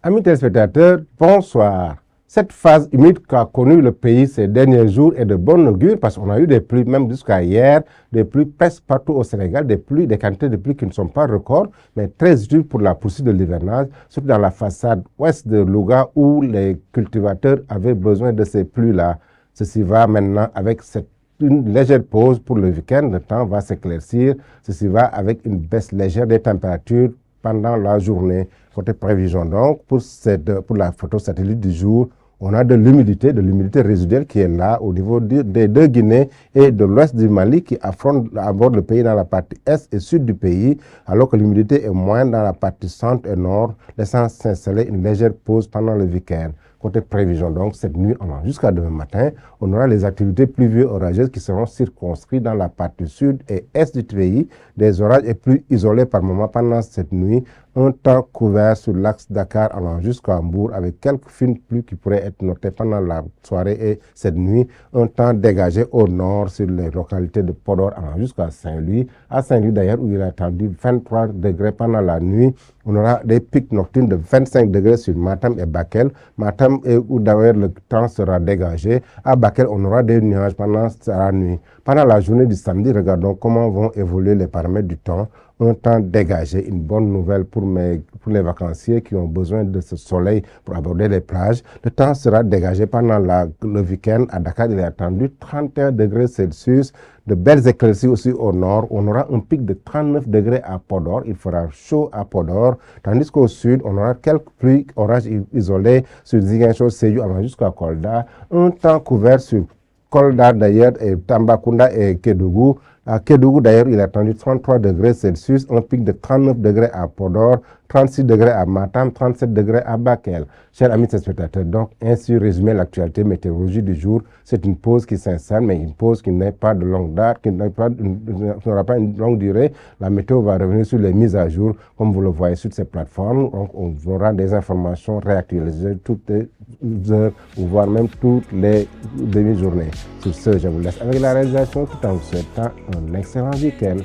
Amis téléspectateurs, bonsoir. Cette phase humide qu'a connue le pays ces derniers jours est de bon augure parce qu'on a eu des pluies, même jusqu'à hier, des pluies presque partout au Sénégal, des quantités de pluies qui ne sont pas records, mais très utiles pour la poursuite de l'hivernage, surtout dans la façade ouest de Louga où les cultivateurs avaient besoin de ces pluies-là. Ceci va maintenant avec une légère pause pour le week-end, le temps va s'éclaircir, ceci va avec une baisse légère des températures pendant la journée. Côté prévision donc, pour la photo satellite du jour, on a de l'humidité résiduelle qui est là au niveau des deux Guinées et de l'ouest du Mali qui abordent le pays dans la partie est et sud du pays, alors que l'humidité est moindre dans la partie centre et nord, laissant s'installer une légère pause pendant le week-end. Côté prévision, donc, cette nuit, jusqu'à demain matin, on aura les activités pluvieuses orageuses qui seront circonscrites dans la partie sud et est du pays, des orages et pluies isolés par moment pendant cette nuit, un temps couvert sur l'axe Dakar allant jusqu'à Mbour avec quelques fines pluies qui pourraient être notées pendant la soirée et cette nuit, un temps dégagé au nord sur les localités de Podor allant jusqu'à Saint-Louis. À Saint-Louis d'ailleurs, où il est attendu 23 degrés pendant la nuit, on aura des pics nocturnes de 25 degrés sur Matam et Bakel. Matam où d'ailleurs le temps sera dégagé. À Bakel, on aura des nuages pendant la nuit. Pendant la journée du samedi, regardons comment vont évoluer les paramètres du temps. Un temps dégagé, une bonne nouvelle pour les vacanciers qui ont besoin de ce soleil pour aborder les plages. Le temps sera dégagé pendant le week-end. À Dakar, il est attendu 31 degrés Celsius. De belles éclaircies aussi au nord. On aura un pic de 39 degrés à Podor. Il fera chaud à Podor. Tandis qu'au sud, on aura quelques pluies, orages isolés sur Ziguinchor, Sédhiou, allant jusqu'à Kolda. Un temps couvert sur Kolda d'ailleurs, et Tambacounda et Kédougou. À Kédougou d'ailleurs, il est attendu 33 degrés Celsius, un pic de 39 degrés à Podor, 36 degrés à Matam, 37 degrés à Bakel. Chers amis téléspectateurs, donc ainsi résumé l'actualité météorologique du jour. C'est une pause qui s'installe, mais une pause qui n'est pas de longue date, qui n'aura pas une longue durée. La météo va revenir sur les mises à jour, comme vous le voyez sur ces plateformes. Donc on aura des informations réactualisées toutes les heures, voire même toutes les demi-journées. Sur ce, je vous laisse avec la réalisation tout en vous souhaitant un excellent week-end.